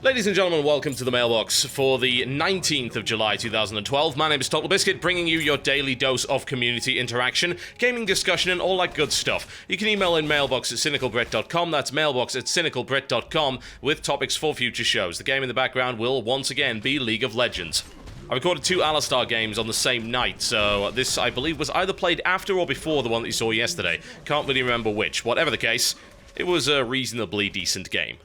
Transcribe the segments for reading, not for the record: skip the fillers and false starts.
Ladies and gentlemen, welcome to the Mailbox for the 19th of July 2012. My name is TotalBiscuit, bringing you your daily dose of community interaction, gaming discussion, and all that good stuff. You can email in mailbox@cynicalbrit.com, that's mailbox@cynicalbrit.com, with topics for future shows. The game in the background will once again be League of Legends. I recorded 2 Alistar games on the same night, so this, I believe, was either played after or before the one that you saw yesterday. Can't really remember which. Whatever the case, it was a reasonably decent game.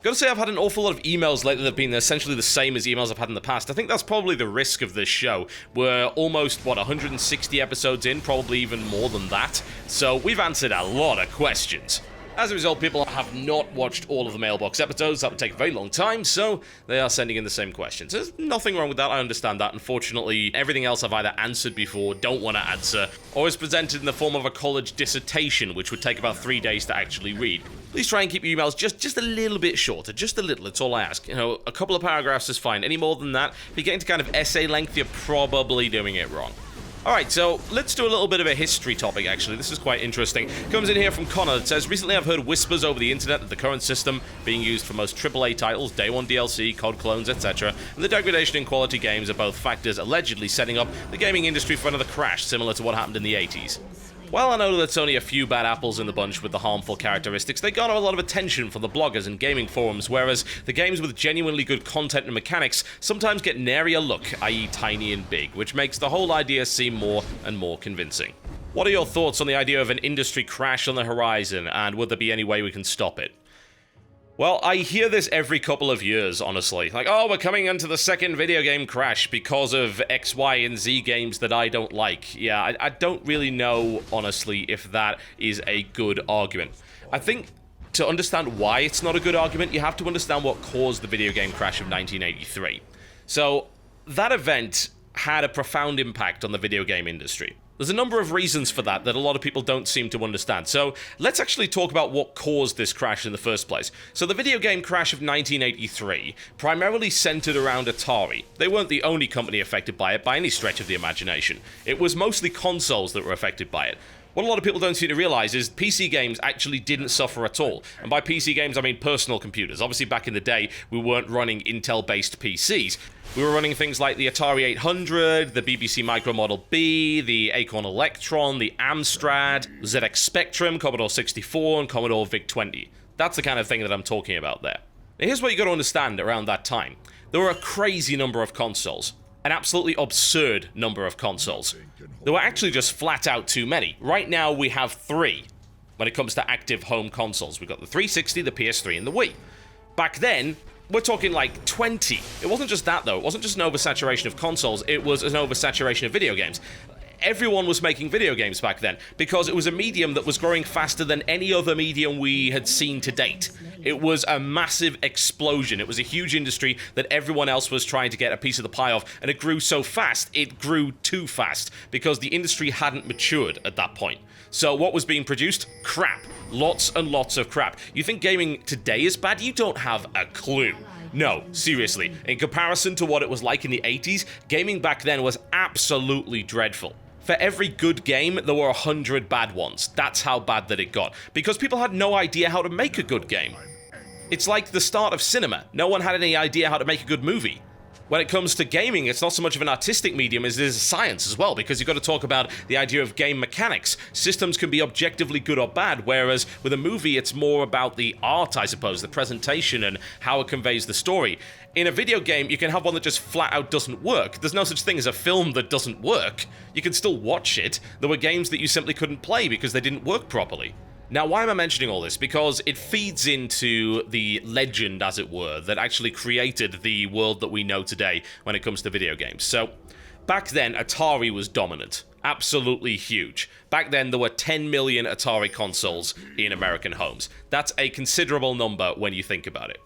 Gotta say, I've had an awful lot of emails lately that have been essentially the same as emails I've had in the past. I think that's probably the risk of this show. We're almost, 160 episodes in, probably even more than that. So we've answered a lot of questions. As a result, people have not watched all of the Mailbox episodes. That would take a very long time, so they are sending in the same questions. There's nothing wrong with that, I understand that. Unfortunately, everything else I've either answered before, don't want to answer, or is presented in the form of a college dissertation, which would take about 3 days to actually read. Please try and keep your emails just a little bit shorter, just a little, that's all I ask. You know, a couple of paragraphs is fine. Any more than that, if you're getting to kind of essay length, you're probably doing it wrong. Alright, so let's do a little bit of a history topic, actually. This is quite interesting. Comes in here from Connor. It says, recently I've heard whispers over the internet that the current system being used for most AAA titles, Day 1 DLC, COD clones, etc., and the degradation in quality games are both factors allegedly setting up the gaming industry for another crash, similar to what happened in the 80s. While I know that's only a few bad apples in the bunch with the harmful characteristics, they garner a lot of attention from the bloggers and gaming forums, whereas the games with genuinely good content and mechanics sometimes get nary a look, i.e. tiny and big, which makes the whole idea seem more and more convincing. What are your thoughts on the idea of an industry crash on the horizon, and would there be any way we can stop it? Well, I hear this every couple of years, honestly. Like, oh, we're coming into the second video game crash because of X, Y, and Z games that I don't like. Yeah, I don't really know, honestly, if that is a good argument. I think to understand why it's not a good argument, you have to understand what caused the video game crash of 1983. So, that event had a profound impact on the video game industry. There's a number of reasons for that a lot of people don't seem to understand. So let's actually talk about what caused this crash in the first place. So the video game crash of 1983 primarily centered around Atari. They weren't the only company affected by it by any stretch of the imagination. It was mostly consoles that were affected by it. What a lot of people don't seem to realize is PC games actually didn't suffer at all. And by PC games, I mean personal computers. Obviously, back in the day, we weren't running Intel-based PCs. We were running things like the Atari 800, the BBC Micro Model B, the Acorn Electron, the Amstrad, ZX Spectrum, Commodore 64, and Commodore VIC-20. That's the kind of thing that I'm talking about there. Now, here's what you got to understand around that time. There were a crazy number of consoles. An absolutely absurd number of consoles. There were actually just flat out too many. Right now we have 3 when it comes to active home consoles. We've got the 360, the PS3, and the Wii. Back then, we're talking like 20. It wasn't just that though. It wasn't just an oversaturation of consoles, it was an oversaturation of video games. Everyone was making video games back then because it was a medium that was growing faster than any other medium we had seen to date. It was a massive explosion. It was a huge industry that everyone else was trying to get a piece of the pie of, and it grew so fast, it grew too fast because the industry hadn't matured at that point. So what was being produced? Crap. Lots and lots of crap. You think gaming today is bad? You don't have a clue. No, seriously. In comparison to what it was like in the 80s, gaming back then was absolutely dreadful. For every good game, there were 100 bad ones. That's how bad that it got. Because people had no idea how to make a good game. It's like the start of cinema. No one had any idea how to make a good movie. When it comes to gaming, it's not so much of an artistic medium as it is a science as well, because you've got to talk about the idea of game mechanics. Systems can be objectively good or bad, whereas with a movie, it's more about the art, I suppose, the presentation and how it conveys the story. In a video game, you can have one that just flat out doesn't work. There's no such thing as a film that doesn't work. You can still watch it. There were games that you simply couldn't play because they didn't work properly. Now, why am I mentioning all this? Because it feeds into the legend, as it were, that actually created the world that we know today when it comes to video games. So, back then, Atari was dominant. Absolutely huge. Back then, there were 10 million Atari consoles in American homes. That's a considerable number when you think about it.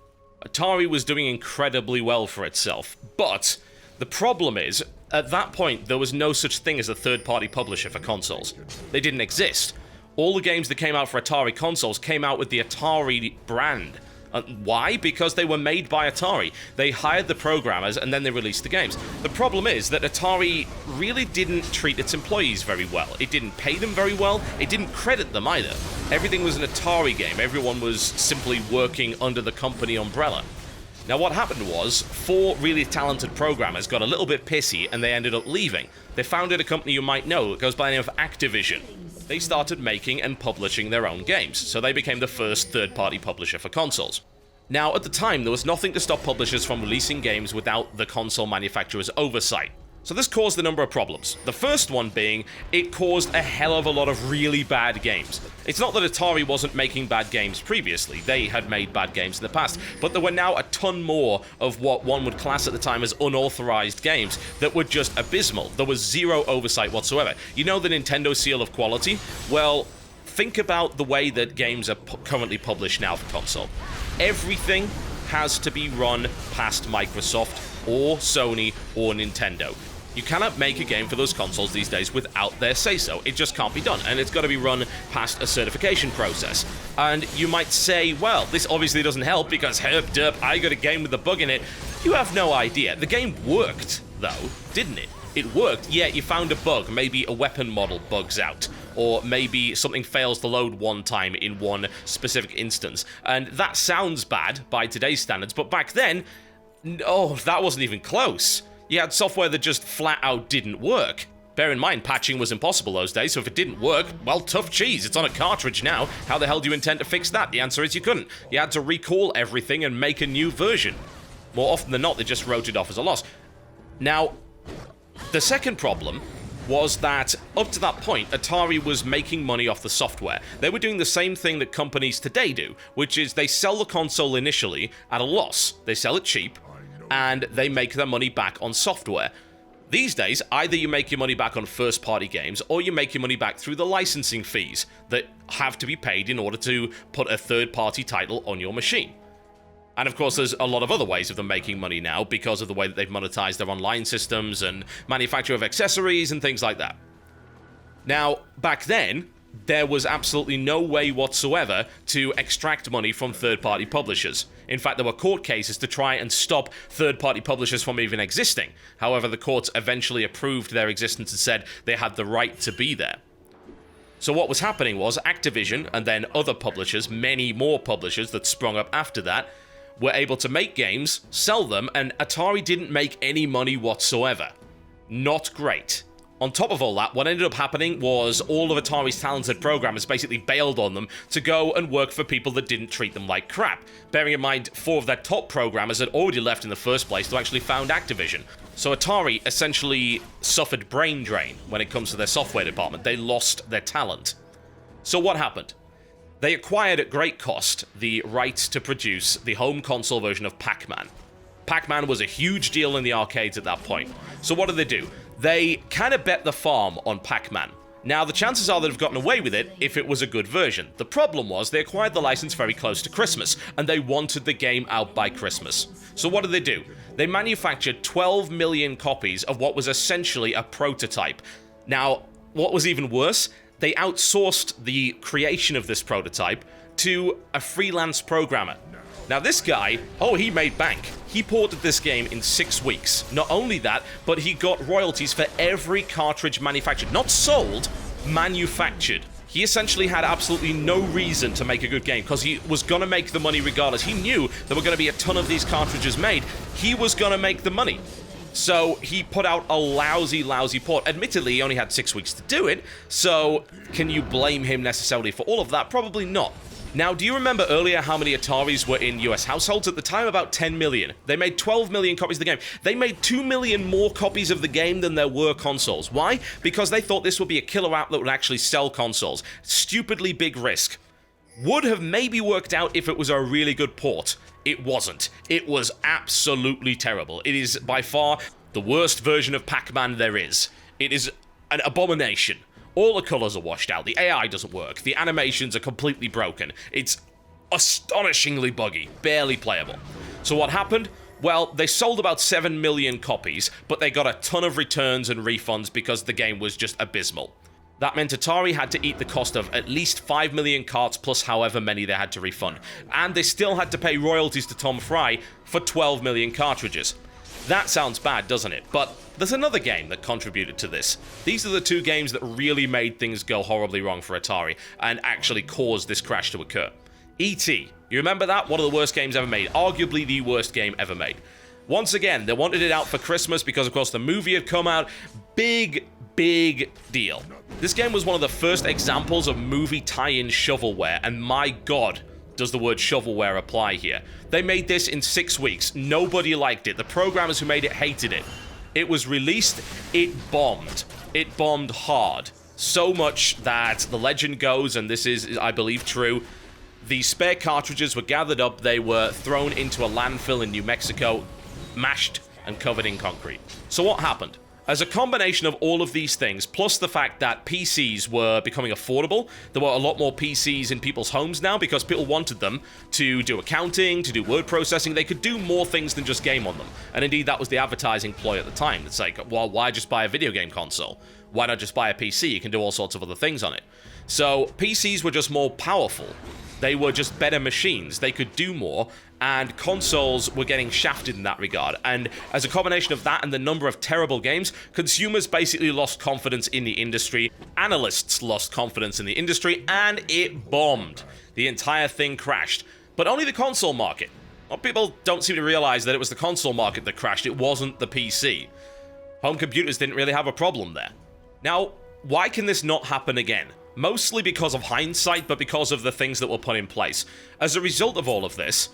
Atari was doing incredibly well for itself, but the problem is, at that point, there was no such thing as a third-party publisher for consoles. They didn't exist. All the games that came out for Atari consoles came out with the Atari brand. Why? Because they were made by Atari. They hired the programmers and then they released the games. The problem is that Atari really didn't treat its employees very well. It didn't pay them very well. It didn't credit them either. Everything was an Atari game. Everyone was simply working under the company umbrella. Now what happened was, 4 really talented programmers got a little bit pissy and they ended up leaving. They founded a company you might know that goes by the name of Activision. They started making and publishing their own games, so they became the first third-party publisher for consoles. Now, at the time, there was nothing to stop publishers from releasing games without the console manufacturer's oversight. So this caused a number of problems. The first one being, it caused a hell of a lot of really bad games. It's not that Atari wasn't making bad games previously, they had made bad games in the past, but there were now a ton more of what one would class at the time as unauthorized games that were just abysmal. There was zero oversight whatsoever. You know the Nintendo seal of quality? Well, think about the way that games are currently published now for console. Everything has to be run past Microsoft or Sony or Nintendo. You cannot make a game for those consoles these days without their say-so. It just can't be done, and it's got to be run past a certification process. And you might say, well, this obviously doesn't help because herp derp, I got a game with a bug in it. You have no idea. The game worked, though, didn't it? It worked, yeah, you found a bug, maybe a weapon model bugs out, or maybe something fails to load one time in one specific instance. And that sounds bad by today's standards, but back then, oh, that wasn't even close. You had software that just flat out didn't work. Bear in mind, patching was impossible those days, so if it didn't work, well, tough cheese. It's on a cartridge now. How the hell do you intend to fix that? The answer is you couldn't. You had to recall everything and make a new version. More often than not, they just wrote it off as a loss. Now, the second problem was that, up to that point, Atari was making money off the software. They were doing the same thing that companies today do, which is they sell the console initially at a loss. They sell it cheap, and they make their money back on software. These days, either you make your money back on first-party games, or you make your money back through the licensing fees that have to be paid in order to put a third-party title on your machine. And of course, there's a lot of other ways of them making money now because of the way that they've monetized their online systems and manufacture of accessories and things like that. Now, back then, there was absolutely no way whatsoever to extract money from third-party publishers. In fact, there were court cases to try and stop third-party publishers from even existing. However, the courts eventually approved their existence and said they had the right to be there. So what was happening was Activision and then other publishers, many more publishers that sprung up after that, were able to make games, sell them, and Atari didn't make any money whatsoever. Not great. On top of all that, what ended up happening was all of Atari's talented programmers basically bailed on them to go and work for people that didn't treat them like crap. Bearing in mind, 4 of their top programmers had already left in the first place to actually found Activision. So Atari essentially suffered brain drain when it comes to their software department. They lost their talent. So what happened? They acquired at great cost the rights to produce the home console version of Pac-Man. Pac-Man was a huge deal in the arcades at that point. So what did they do? They kind of bet the farm on Pac-Man. Now, the chances are they'd have gotten away with it if it was a good version. The problem was they acquired the license very close to Christmas, and they wanted the game out by Christmas. So what did they do? They manufactured 12 million copies of what was essentially a prototype. Now, what was even worse? They outsourced the creation of this prototype to a freelance programmer. Now this guy, he made bank. He ported this game in 6 weeks. Not only that, but he got royalties for every cartridge manufactured. Not sold, manufactured. He essentially had absolutely no reason to make a good game because he was going to make the money regardless. He knew there were going to be a ton of these cartridges made. He was going to make the money. So he put out a lousy port. Admittedly, he only had 6 weeks to do it, so can you blame him necessarily for all of that? Probably not. Now, do you remember earlier how many Ataris were in US households? At the time, about 10 million. They made 12 million copies of the game. They made 2 million more copies of the game than there were consoles. Why? Because they thought this would be a killer app that would actually sell consoles. Stupidly big risk. Would have maybe worked out if it was a really good port. It wasn't. It was absolutely terrible. It is by far the worst version of Pac-Man there is. It is an abomination. All the colors are washed out. The AI doesn't work. The animations are completely broken. It's astonishingly buggy. Barely playable. So what happened? Well, they sold about 7 million copies, but they got a ton of returns and refunds because the game was just abysmal. That meant Atari had to eat the cost of at least 5 million carts plus however many they had to refund. And they still had to pay royalties to Tom Fry for 12 million cartridges. That sounds bad, doesn't it? But there's another game that contributed to this. These are the 2 games that really made things go horribly wrong for Atari and actually caused this crash to occur. E.T. You You remember that? One of the worst games ever made. Arguably the worst game ever made. Once again, they wanted it out for Christmas because, of course, the movie had come out. Big deal. This game was one of the first examples of movie tie-in shovelware, and my god, does the word shovelware apply here. They made this in 6 weeks. Nobody liked it. The programmers who made it hated it. It was released, it bombed. It bombed hard. So much that the legend goes, and this is, I believe, true, the spare cartridges were gathered up, they were thrown into a landfill in New Mexico, mashed and covered in concrete. So what happened? As a combination of all of these things, plus the fact that PCs were becoming affordable, there were a lot more PCs in people's homes now because people wanted them to do accounting, to do word processing. They could do more things than just game on them. And indeed, that was the advertising ploy at the time. It's like, well, why just buy a video game console? Why not just buy a PC? You can do all sorts of other things on it. So PCs were just more powerful. They were just better machines. They could do more, and consoles were getting shafted in that regard. And as a combination of that and the number of terrible games, consumers basically lost confidence in the industry, analysts lost confidence in the industry, and it bombed. The entire thing crashed. But only the console market. Well, people don't seem to realize that it was the console market that crashed, it wasn't the PC. Home computers didn't really have a problem there. Now, why can this not happen again? Mostly because of hindsight, but because of the things that were put in place. As a result of all of this,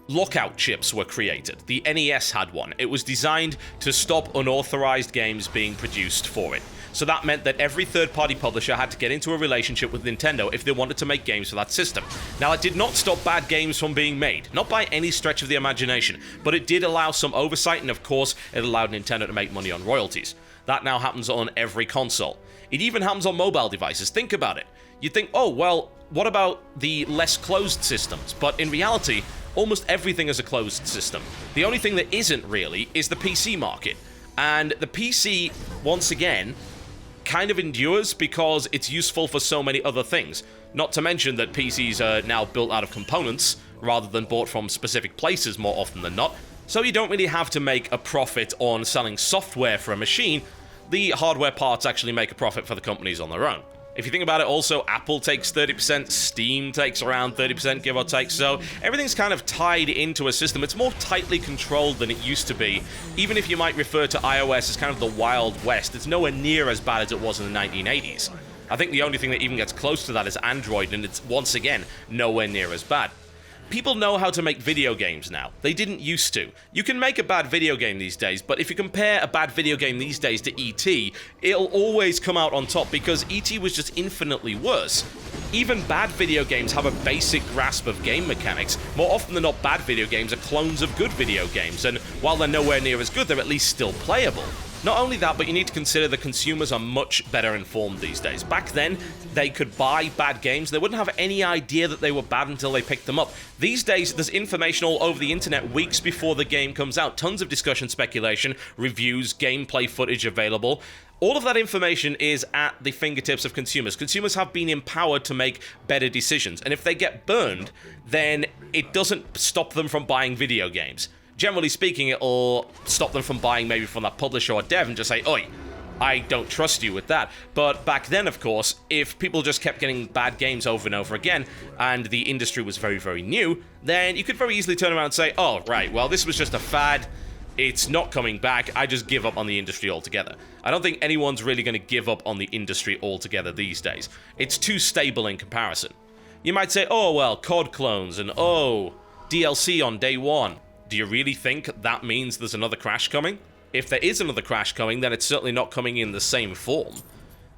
lockout chips were created. The NES had one. It was designed to stop unauthorized games being produced for it. So that meant that every third-party publisher had to get into a relationship with Nintendo if they wanted to make games for that system. Now, it did not stop bad games from being made, not by any stretch of the imagination, but it did allow some oversight, and of course, it allowed Nintendo to make money on royalties. That now happens on every console. It even happens on mobile devices. Think about it. You'd think, oh, well, what about the less closed systems? But in reality, almost everything is a closed system. The only thing that isn't really is the PC market. And the PC, once again, kind of endures because it's useful for so many other things. Not to mention that PCs are now built out of components rather than bought from specific places more often than not. So you don't really have to make a profit on selling software for a machine. The hardware parts actually make a profit for the companies on their own. If you think about it also, Apple takes 30%, Steam takes around 30%, give or take, so everything's kind of tied into a system. It's more tightly controlled than it used to be. Even if you might refer to iOS as kind of the Wild West, it's nowhere near as bad as it was in the 1980s. I think the only thing that even gets close to that is Android, and it's, once again, nowhere near as bad. People know how to make video games now. They didn't used to. You can make a bad video game these days, but if you compare a bad video game these days to E.T., it'll always come out on top because E.T. was just infinitely worse. Even bad video games have a basic grasp of game mechanics. More often than not, bad video games are clones of good video games, and while they're nowhere near as good, they're at least still playable. Not only that, but you need to consider that consumers are much better informed these days. Back then, they could buy bad games. They wouldn't have any idea that they were bad until they picked them up. These days, there's information all over the internet weeks before the game comes out. Tons of discussion, speculation, reviews, gameplay footage available. All of that information is at the fingertips of consumers. Consumers have been empowered to make better decisions. And if they get burned, then it doesn't stop them from buying video games. Generally speaking, it'll stop them from buying maybe from that publisher or dev and just say, oi, I don't trust you with that. But back then, of course, if people just kept getting bad games over and over again, and the industry was very, very new, then you could very easily turn around and say, oh, right, well, this was just a fad. It's not coming back. I just give up on the industry altogether. I don't think anyone's really going to give up on the industry altogether these days. It's too stable in comparison. You might say, oh, well, COD clones, and oh, DLC on day one. Do you really think that means there's another crash coming? If there is another crash coming, then it's certainly not coming in the same form.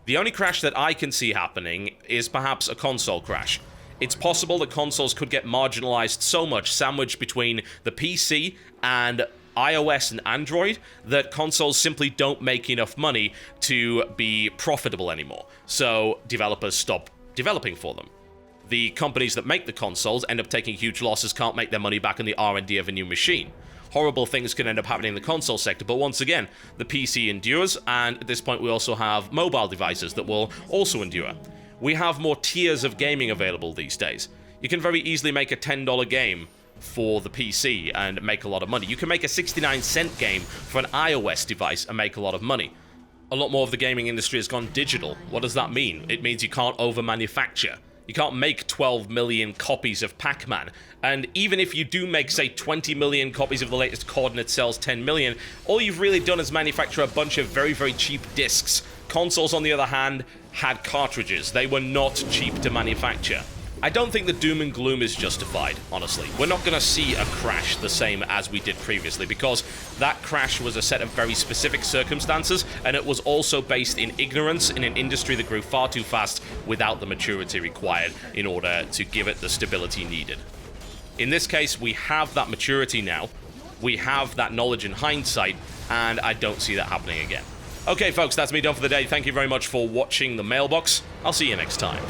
The only crash that I can see happening is perhaps a console crash. It's possible that consoles could get marginalized so much, sandwiched between the PC and iOS and Android, that consoles simply don't make enough money to be profitable anymore. So developers stop developing for them. The companies that make the consoles end up taking huge losses, can't make their money back on the R&D of a new machine. Horrible things can end up happening in the console sector, but once again, the PC endures, and at this point we also have mobile devices that will also endure. We have more tiers of gaming available these days. You can very easily make a $10 game for the PC and make a lot of money. You can make a 69-cent game for an iOS device and make a lot of money. A lot more of the gaming industry has gone digital. What does that mean? It means you can't over-manufacture. You can't make 12 million copies of Pac-Man. And even if you do make, say, 20 million copies of the latest COD and it sells 10 million, all you've really done is manufacture a bunch of very, very cheap discs. Consoles, on the other hand, had cartridges. They were not cheap to manufacture. I don't think the doom and gloom is justified, honestly. We're not going to see a crash the same as we did previously, because that crash was a set of very specific circumstances, and it was also based in ignorance in an industry that grew far too fast without the maturity required in order to give it the stability needed. In this case, we have that maturity now, we have that knowledge in hindsight, and I don't see that happening again. Okay, folks, that's me done for the day. Thank you very much for watching the Mailbox. I'll see you next time.